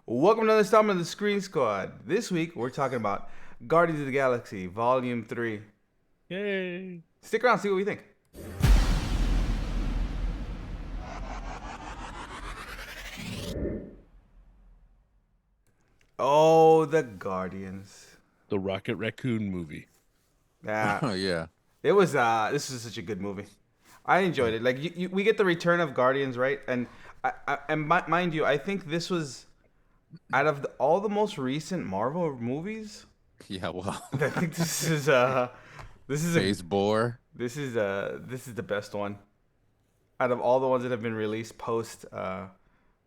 Welcome to another installment of the Screen Squad. This week we're talking about Guardians of the Galaxy Volume 3. Yay! Stick around, see what we think. Oh, the Guardians. The Rocket Raccoon movie. Yeah, Oh yeah. it was. This was such a good movie. I enjoyed it. Like we get the return of Guardians, right? And mind you, I think this was out of all the most recent Marvel movies. Yeah, well, I think this is a Phase Bore. this is the best one out of all the ones that have been released post I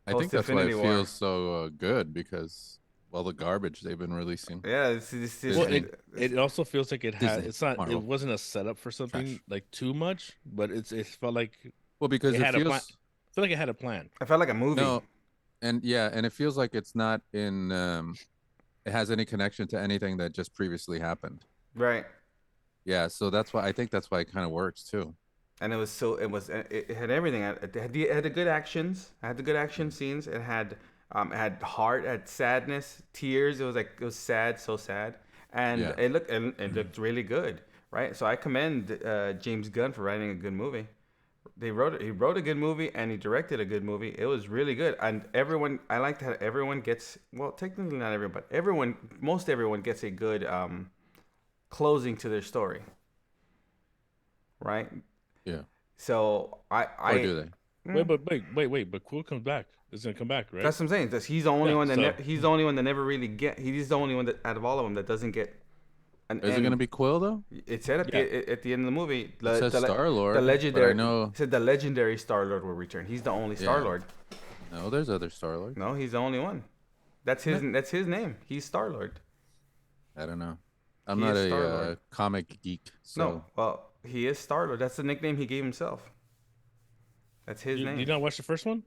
think that's why Infinity it War. feels so good because all the garbage they've been releasing. Yeah, this is Well, Disney. it also feels like it had. Disney, It's not. Marvel. It wasn't a setup for something Trash. like too much, but it felt like Well, because it it had a plan. feels I feel like it had a plan. I felt like a movie. no, and it feels like it's not in. It has any connection to anything that just previously happened. Right. Yeah, so that's why I think that's why it kind of works too. And it had everything. It had the good actions. It had the good action scenes. It had heart, it had sadness, tears. It was sad, so sad, and Yeah. it looked really good, right? So I commend James Gunn for writing a good movie. He wrote a good movie and he directed a good movie. It was really good, and I liked how everyone gets, well, technically not everyone, but most everyone gets a good closing to their story, right? Yeah. So Or do they? Wait! But Quill comes back. It's gonna come back, right? That's what I'm saying. He's the only Yeah, one that so- he's the only one that never really get. He's the only one that out of all of them that doesn't get an Is it end. gonna be Quill though? It said at the end of the movie. It says Star-Lord, The but I legendary. know- It said the legendary Star Lord will return. He's the only Star Lord. No, there's other Star-Lord. No, he's the only one. That's his name. He's Star Lord. I don't know. I'm He not is a Star-Lord. comic geek, so No, well, he is Star Lord. That's the nickname he gave himself. That's his You, name. you not watch the first one?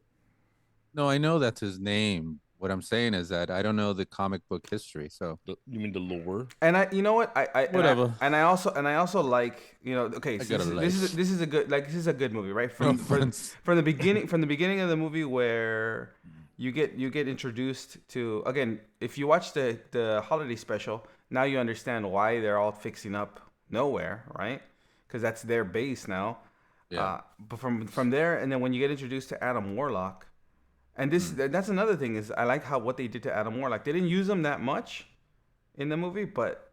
no, I know that's his name. What I'm saying is that I don't know the comic book history, so You mean the lore? And you know what, Whatever. and I also like, okay. So got a this is a good, like, this is a good movie, right? No offense. From the beginning of the movie where you get introduced to, again, if you watch the holiday special, now you understand why they're all fixing up nowhere, right? Because that's their base now. Yeah. But from there, and then when you get introduced to Adam Warlock, and that's another thing, is I like what they did to Adam Warlock. They didn't use him that much in the movie, but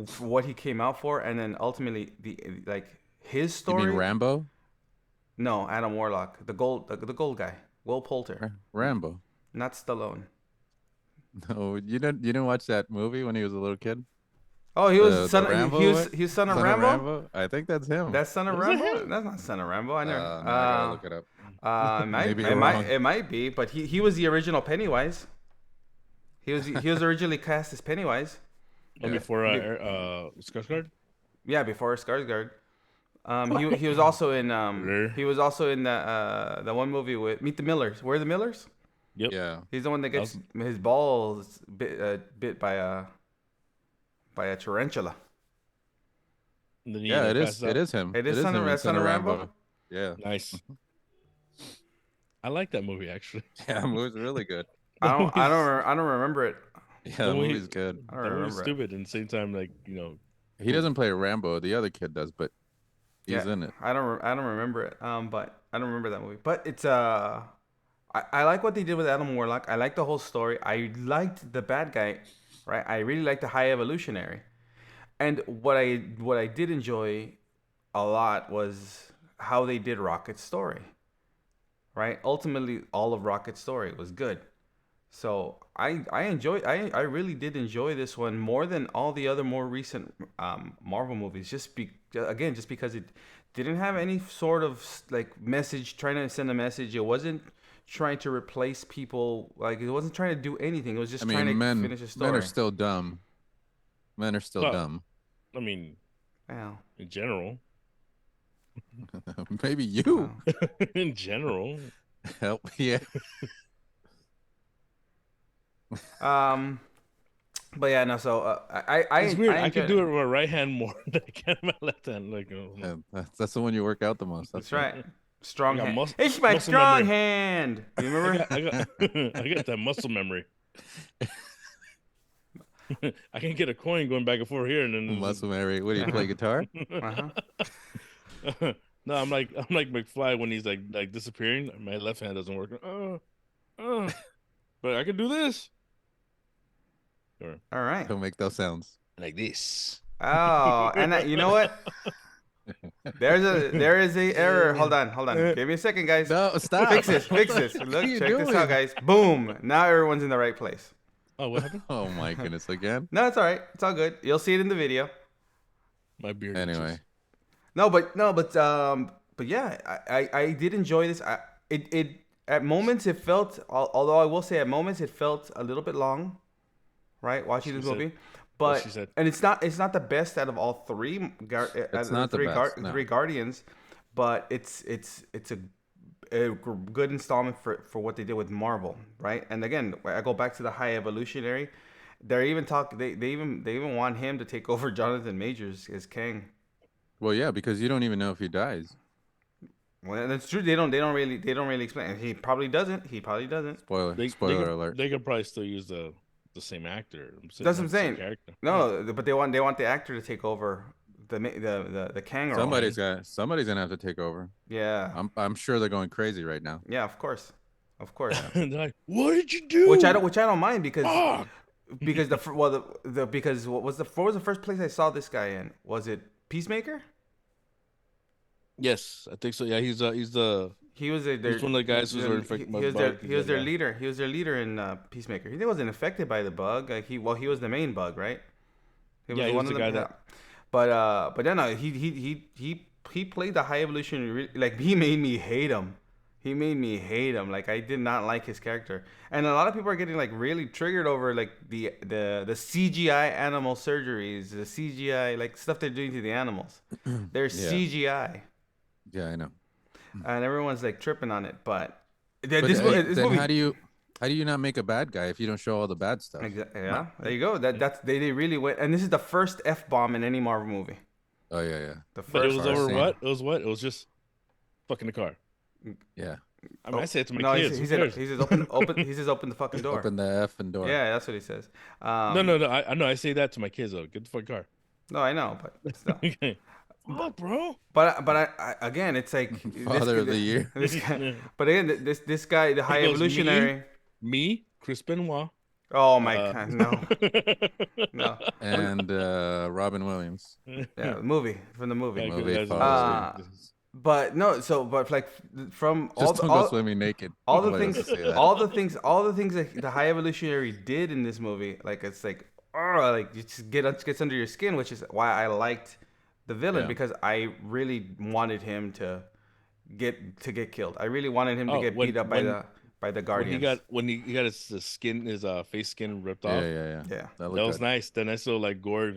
for what he came out for, and then ultimately his You story. mean Rambo? No, Adam Warlock, the gold guy, Will Poulter, Rambo. not Stallone. No, you didn't watch that movie when he was a little kid? Oh, he was The son. Rambo He one? was son of Son Rambo. I think that's him. That's son of Was that Rambo. him? That's not son of Rambo. I never. Now I gotta look it up. Maybe you're wrong. It might be, but he was the original Pennywise. He was originally cast as Pennywise. Oh, before Skarsgård? Yeah, before Skarsgård. He was also in Blur. he was also in the one movie with Meet the Millers. Where are the Millers? Yep. Yeah. He's the one that gets his balls bit by a tarantula. And then he Yeah, it passes is. It out. is him. It is him Son of- in Son of Rambo? Yeah. Nice. I like that movie actually. Yeah, the movie's really good. I don't remember it. Yeah, the The movie- movie's good. I don't That movie's remember it. stupid, and at the same time, like He doesn't play Rambo. The other kid does, but he's in it. I don't remember it. But I don't remember that movie. But it's I like what they did with Adam Warlock. I like the whole story. I liked the bad guy, right? I really liked the High Evolutionary. And what I did enjoy a lot was how they did Rocket's story. Right? Ultimately, all of Rocket's story was good. So I really did enjoy this one more than all the other more recent Marvel movies. Just because it didn't have any sort of like message, trying to send a message. It wasn't trying to replace people. Like, it wasn't trying to do anything. It was just I trying to mean, finish a story. men are still dumb. Men are still Well, dumb. I mean, Yeah. in general, Maybe you in general, help. Yeah. Um. But yeah, no. So it's weird. I enjoyed can do it with my right hand more than I can with my left hand. Like, Yeah, that's the one you work out the most. That's right. Strong I got hand. mus- It's my muscle strong memory. hand. Do you remember? I got that muscle memory. I can get a coin going back and forth here, and then Muscle memory. What do you play guitar? Uh-huh. No, I'm like McFly when he's like disappearing. My left hand doesn't work. But I can do this. Or All right. Don't make those sounds. like this. Oh, and you know what? There is a error. Hold on. Give me a second, guys. No, stop. Fix this. Look, What are you check this doing? out, guys. Boom. Now everyone's in the right place. Oh, what happened? Oh my goodness, again. No, it's all right. It's all good. You'll see it in the video. My beard. Anyway, itches. But yeah, I did enjoy this. It at moments it felt, although I will say at moments it felt a little bit long, right? Watching this She said- movie, what but she said. and it's not the best out of all three. It's not the best, no. three Guardians, but it's a good installment for what they did with Marvel, right? And again, I go back to the High Evolutionary. They're even they even want him to take over Jonathan Majors as Kang. well, yeah, because you don't even know if he dies. Well, that's true. They don't really explain. He probably doesn't. Spoiler alert. They could probably still use the same actor. That's what I'm not the same saying. character. No, but they want the actor to take over the Kang role. Somebody's gonna have to take over. Yeah. I'm sure they're going crazy right now. Yeah, of course. And they're like, "What did you do?" Which I don't mind because Fuck! because because what was the first place I saw this guy in? Was it Peacemaker? Yes, I think so. Yeah, he's the He was he's one of the guys who's infected by the bug. he was their leader. He was their leader in Peacemaker. He wasn't affected by the bug. Like he was the main bug, right? He was the guy that. But then he played the High Evolution. Like he made me hate him. Like I did not like his character. And a lot of people are getting like really triggered over like the CGI animal surgeries, the CGI like stuff they're doing to the animals. They're Yeah. CGI, Yeah, I know. and everyone's like tripping on it. But But this then movie, how do you not make a bad guy if you don't show all the bad stuff? yeah, there you go. That's they really went. And this is the first F-bomb in any Marvel movie. Oh yeah. The first. But it was I've over seen what? It was what? It was just fucking the car. Yeah. I mean, I say it to my No, kids. he Who said cares? he says open. He says open the fucking door. Open the effing door. Yeah, that's what he says. No. I know. I say that to my kids though. Get the fucking car. No, I know, but still. Okay. What, bro? But I again, it's like Father of the year. This guy, but again, this guy, the High goes, Evolutionary. Me, Chris Benoit. Oh my god, no. And Robin Williams. Yeah, movie from the movie. Yeah, Movie that's- follows you. But no, but like from Just don't go swimming naked. all the Nobody things, wants to see that. all the things that the High Evolutionary did in this movie, like it's like, like it just gets under your skin, which is why I liked the villain Yeah. because I really wanted him to get killed. I really wanted him to Oh, get when- beat up by the When Guardians. he got his skin, his face skin ripped Yeah, off. yeah. Yeah. That That was looked nice. Then I saw like gore.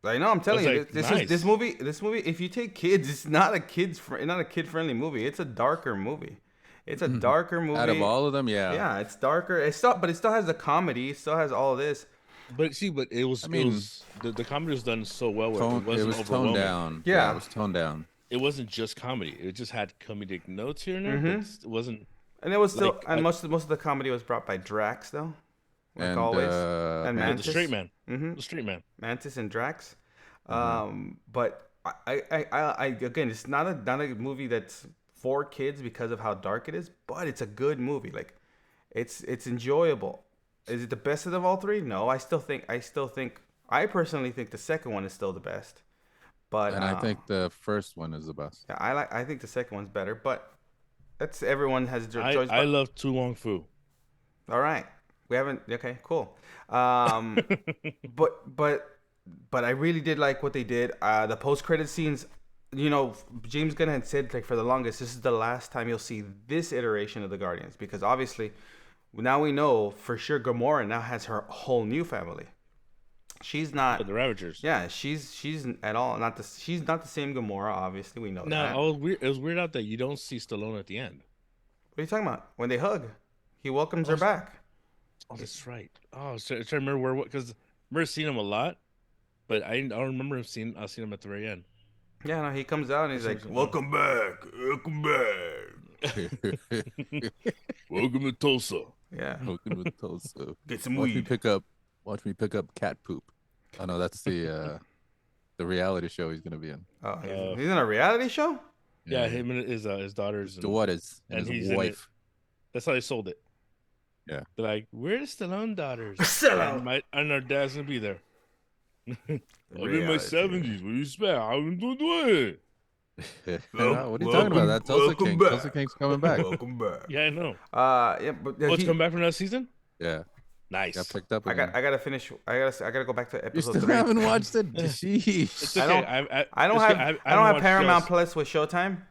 I know. I'm telling you, like, this nice. this movie. If you take kids, it's not a kid friendly movie. It's a darker movie. It's a darker movie. Out of all of them, yeah, it's darker. But it still has the comedy. It still has all this. But it was. I mean, it was, the comedy was done so well. Where it wasn't was toned overwhelming. down. Yeah. It was toned down. It wasn't just comedy. It just had comedic notes here and there. Mhm. But it wasn't. And it was still, Like, and most of the comedy was brought by Drax though, like And always, and and The Mantis. straight man. hmm The straight man. Mantis and Drax. Mm-hmm. But I again, it's not a movie that's for kids because of how dark it is, but it's a good movie. Like, it's enjoyable. Is it the best of all three? No, I personally think the second one is still the best. But And I think the first one is the best. yeah, I think the second one's better, but that's everyone has their choice. I but- love Tu Wong Fu. All right. We haven't. Okay, cool. But I really did like what they did. The post-credit scenes, James Gunn had said like for the longest, this is the last time you'll see this iteration of the Guardians because obviously now we know for sure Gamora now has her whole new family. She's not. But the Ravagers. Yeah, she's at all not the. She's not the same Gamora. Obviously, we know No, that. it was weird out that you don't see Stallone at the end. What are you talking about? When they hug, he welcomes her back. Oh, that's right. Oh, I was trying to remember because I remember seeing him a lot, but I don't remember seeing him at the very end. Yeah, no, he comes out and he's like, Something. "Welcome back, welcome back." Welcome to Tulsa. Yeah. Smoking with Tulsa. Get some Watch me weed. pick up. Watch me pick up cat poop. Oh no, that's the reality show he's gonna be in. Oh, he's in a reality show. Yeah, him and his daughters His daughters and and his he's in it. wife. That's how they sold it. Yeah. They're like, we're the Stallone daughters. Stallone. And our dad's gonna be there. I'm in my Reality. 70s. What do you expect? I'm doing it. What are you talking about? That Tulsa King. Tulsa King's coming back. Welcome back. Yeah, I know. Yeah, but Oh, it's come back from that season? Yeah, Nice. got picked up. I Again. gotta finish. I gotta go back to You episode still 3. haven't watched it? It's Sheesh. okay. I don't it's have. okay. I don't haven't have watched Paramount Plus with Showtime.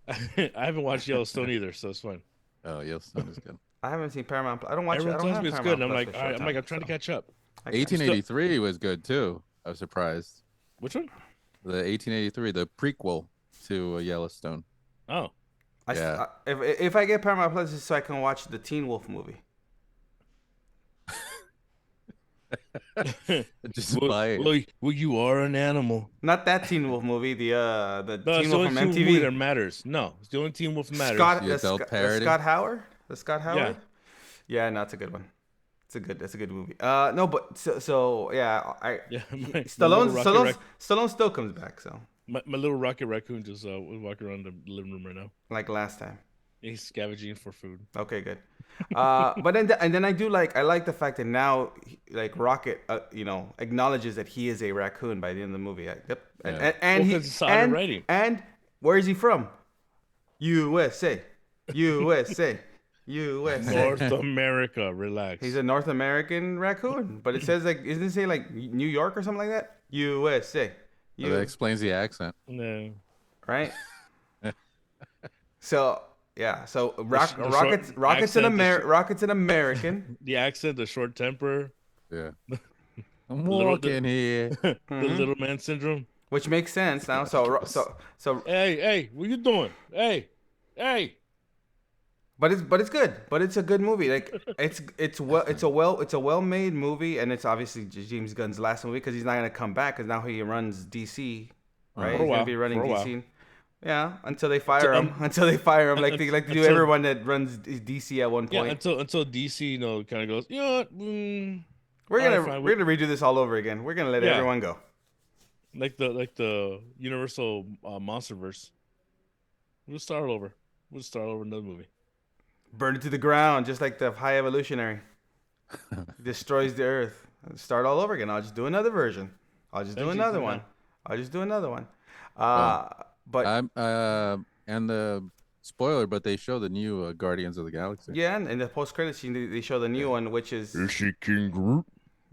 I haven't watched Yellowstone either, so it's fine. Oh, Yellowstone is good. I haven't seen Paramount. I don't watch. Everyone I don't tells have me it's Paramount good. And I'm Plus like, with all right, I'm Showtime, trying to so catch up. I- 1883 was good too. I was surprised. Which one? The 1883, the prequel to Yellowstone. Oh, Yeah. If I get Paramount Plus, it's so I can watch the Teen Wolf movie. Just buy it. well, you are an animal. Not that Teen Wolf movie. The No, Teen it's the Wolf only from Teen Wolf that MTV. matters. No, it's the only Teen Wolf that matters. Scott, The adult the parody? Scott Howard. The Scott Howard. Yeah, no, it's a good one. That's a good movie. No, but so yeah, Yeah, Stallone still comes back. So my little Rocket Raccoon just was walking around the living room right now. like last time. He's scavenging for food. Okay, good. But then I like the fact that now like Rocket, acknowledges that he is a raccoon by the end of the movie. Yep. Yeah. And Well, he 'cause it's on the writing. and where is he from? USA, USA, USA. North America, relax. He's a North American raccoon, but it says like, isn't it say like New York or something like that? USA. Well, that explains the accent. No. Right? So yeah, so the Rocket's accent, Rocket's an American. The accent, the short temper, Yeah. I'm Little- walking here. the little man syndrome. Which makes sense now. So Hey, what you doing? Hey. but it's good. But it's a good movie. Like it's a well made movie, and it's obviously James Gunn's last movie because he's not gonna come back because now he runs DC, right? For a He's while, gonna be running for a while. DC. Yeah, until they fire him. Until they fire him, like they do until- everyone that runs DC at one Yeah, point. until DC, kind of goes, you know what? we're alright, gonna fine, we're gonna redo this all over again. We're gonna let Yeah. everyone go. Like the Universal MonsterVerse. We'll start all over. We'll start over another movie. Burn it to the ground, just like the High Evolutionary. Destroys the Earth. Start all over again. I'll just do another version. I'll just do Thank you another for one. that. I'll just do another one. Well, But And the spoiler, but they show the new Guardians of the Galaxy. yeah, and in the post credit scene, they show the new one, which is she King Groot?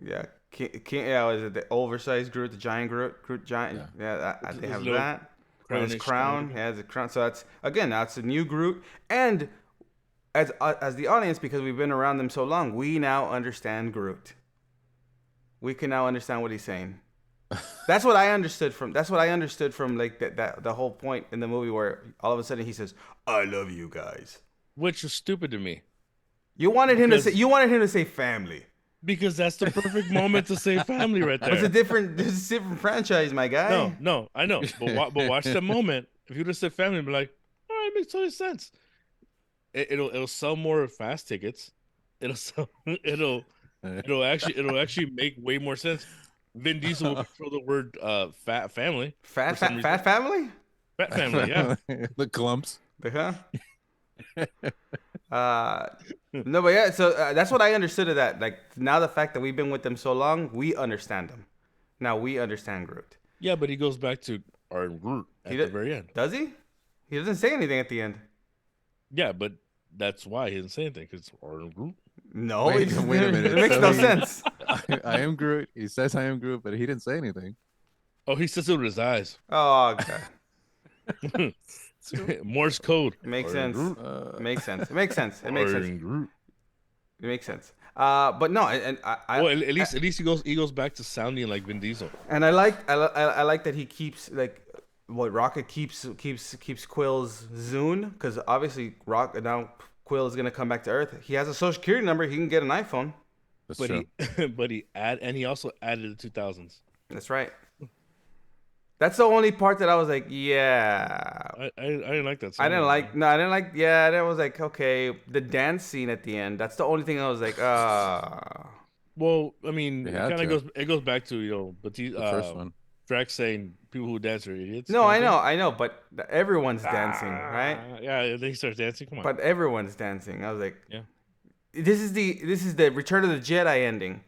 yeah, yeah, is it the oversized Groot, the giant Groot giant? Yeah, With they his have little that. With his crownish crown, thing. yeah, the crown. So that's a new Groot, and as the audience, because we've been around them so long, we now understand Groot. We can now understand what he's saying. That's what I understood from like that the whole point in the movie where all of a sudden he says, "I love you guys." Which is stupid to me. You wanted him Because- to say family. Because that's the perfect moment to say family right there. It's a different franchise, my guy. No, I know. But watch the moment. If you would have said family, I'd be like, all right, it makes total sense. It'll sell more fast tickets. It'll actually make way more sense. Vin Diesel will throw the word fat family. Fat For some reason. family? Fat family, yeah. The clumps. Huh? No, but yeah, so that's what I understood of that. Like, now the fact that we've been with them so long, we understand them. Now we understand Groot. Yeah, but he goes back to Iron Groot at He the did- very end. Does he? He doesn't say anything at the end. Yeah, but that's why he didn't say anything, because Iron Groot. No, Wait a minute. It makes So no he- sense. I am Groot. He says I am Groot, but he didn't say anything. Oh, he says it with his eyes. Oh, God. Morse code. Makes Iron sense. Groot. Makes sense. It makes sense. It makes sense. Iron Groot. It makes sense. But no, and Well, at least he goes back to sounding like Vin Diesel. And I like that he keeps like what Rocket keeps Quill's Zune, because obviously now Quill is gonna come back to Earth. He has a social security number. He can get an iPhone. That's But true. he also added the 2000s. That's right. That's the only part that I was like, yeah. I didn't like that song. I didn't like. No, I didn't like. Yeah, that was like okay. The dance scene at the end. That's the only thing I was like, Well, I mean, They it had kind of to. goes back to but The first one. Drax saying people who dance are idiots. No, kind of I know, but everyone's thing. dancing, right? Yeah, and then he starts dancing. Come on. But everyone's dancing. I was like, Yeah. this is the Return of the Jedi ending,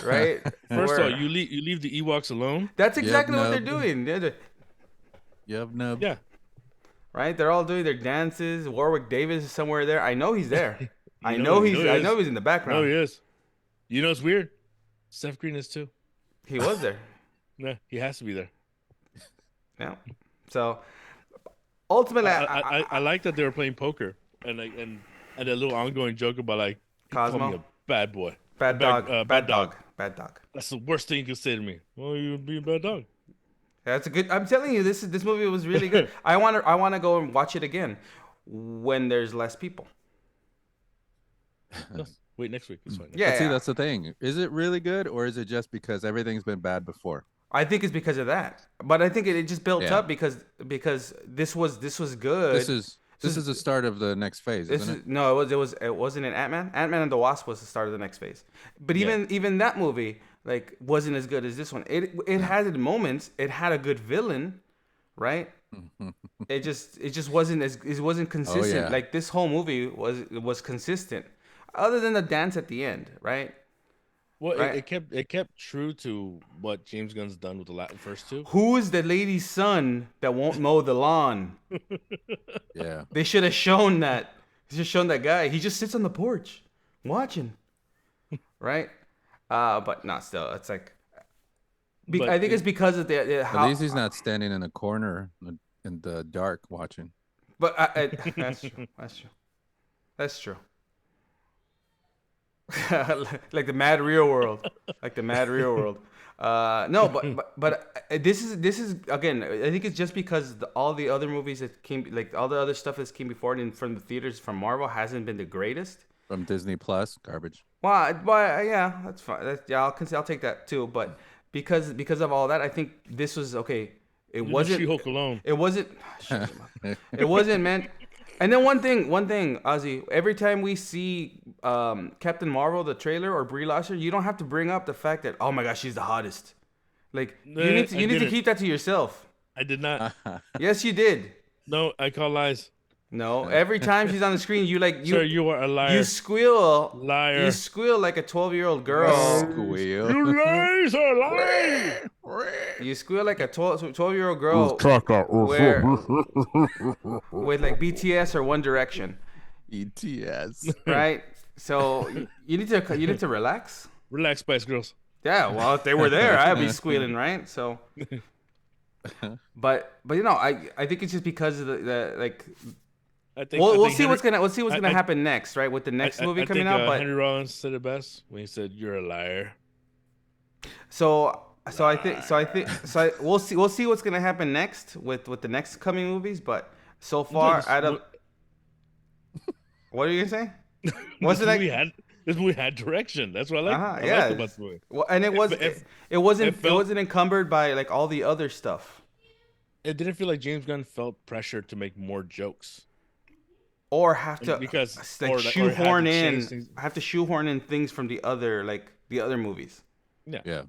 right? First of all, Where- you leave the Ewoks alone. that's exactly what they're nub. doing. Yub nub. Yeah. Right? They're all doing their dances. Warwick Davis is somewhere there. I know he's there. I You know know he he's in the No, background. he is. You know it's weird. Seth Green is too. He was there. Yeah, he has to be there. Yeah. So ultimately, I like that they were playing poker and a little ongoing joke about like he called Cosmo? me a bad boy. bad dog, bad dog, bad dog. That's the worst thing you could say to me. Well, you would be a bad dog. That's a good. I'm telling you, this movie was really good. I want to go and watch it again when there's less people. No, wait, next week. It's fine. Yeah, But see, yeah. that's the thing. Is it really good, or is it just because everything's been bad before? I think it's because of that, but I think it just built Yeah. up because this was good. This is the start of the next phase, This isn't is no, it wasn't in Ant-Man. Ant-Man and the Wasp was the start of the next phase. But even that movie like wasn't as good as this one. It had its moments. It had a good villain, right? it just wasn't consistent. yeah. Like this whole movie was consistent, other than the dance at the end, right? Well, Right. it kept true to what James Gunn's done with the first two. Who is the lady's son that won't mow the lawn? Yeah. They should have shown that. They should have shown that guy. He just sits on the porch, watching, right? But not still. It's like, But I think it's because of the how. At least he's not standing in a corner in the dark watching. But that's true. That's true. That's true. Like the mad real world. Like the mad real world. No, but this is again. I think it's just because all the other movies that came, like all the other stuff that came before it and from the theaters from Marvel hasn't been the greatest. From Disney Plus, garbage. Well, yeah, that's fine. I'll take that too. But because of all that, I think this was okay. It wasn't. She-Hulk alone. It wasn't. It wasn't meant. And then one thing, Ozzy. Every time we see Captain Marvel, the trailer, or Brie Larson, you don't have to bring up the fact that oh my gosh, she's the hottest. Like you need I to didn't. keep that to yourself. I did not. Yes, you did. No, I call lies. No, every time she's on the screen, Sir, you are a liar. you squeal. Liar. You squeal like a 12-year-old girl. Squeal. You lies are lying. You squeal like a 12-year-old girl where, with like BTS or One Direction, ETS. right? So you need to relax. Relax, Spice Girls. Yeah, well, if they were there, I'd be squealing, right? So, but you know, I think it's just because of the like. I think We'll see what's Henry- gonna happen next, right? With the next movie coming think, out, but Henry Rollins said it best when he said, "You're a liar." we'll see what's gonna happen next with the next coming movies. But so far, This- out of what are you gonna say? What's this the movie next? This movie had direction. That's what I like. I Yeah. liked about the movie. Well, and it was It- it wasn't it felt- encumbered by like all the other stuff, It didn't feel like James Gunn felt pressure to make more jokes. or have to Because- like or had to shoehorn change in things. have to shoehorn in things from the other movies. Yeah.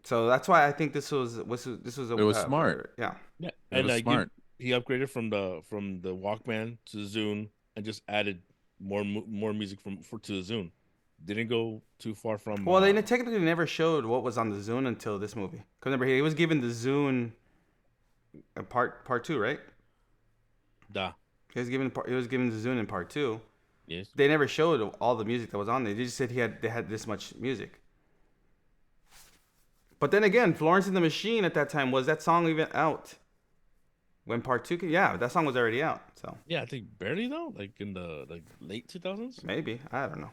So that's why I think this was a It was smart. Yeah. Yeah, It and was like smart. he upgraded from the Walkman to the Zune and just added more music to the Zune. Didn't go too far from. Well, they technically never showed what was on the Zune until this movie. Cause remember, he was given the Zune part two, right? Da. He was given the Zune in part two. Yes. They never showed all the music that was on there. They just said they had this much music. But then again, Florence and the Machine at that time, was that song even out? When part two came? Yeah, that song was already out. So Yeah, I think barely though, like in the late 2000s. maybe, I don't know.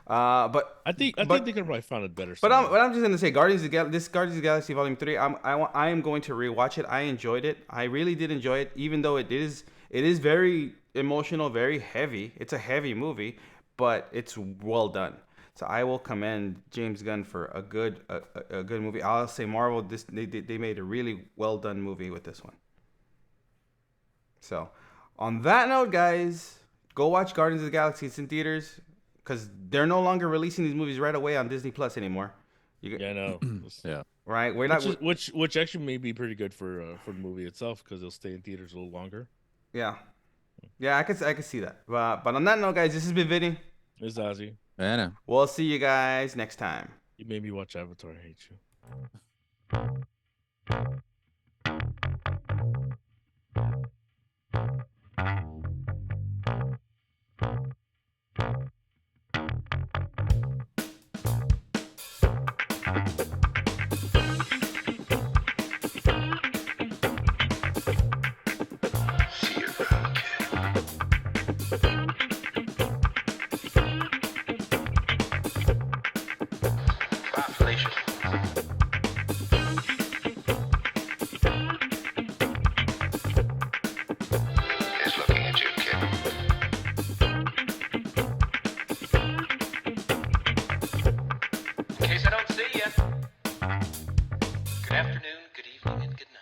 But I think they could have probably found it better. But I'm just gonna say, Guardians of the Galaxy Volume 3. I am going to rewatch it. I enjoyed it. I really did enjoy it, even though it is very emotional, very heavy. It's a heavy movie, but it's well done. So I will commend James Gunn for a good movie. I'll say Marvel, they made a really well done movie with this one. So on that note, guys, go watch Guardians of the Galaxy. It's in theaters because they're no longer releasing these movies right away on Disney Plus anymore. Yeah, I know. Yeah. Right? We're Which, not. which actually may be pretty good for the movie itself because it'll stay in theaters a little longer. Yeah. Yeah, I could see that. But on that note, guys, this has been Vinny. It's Ozzy. Yeah. We'll see you guys next time. You made me watch Avatar. I hate you. In case I don't see you. Good afternoon, good evening, and good night.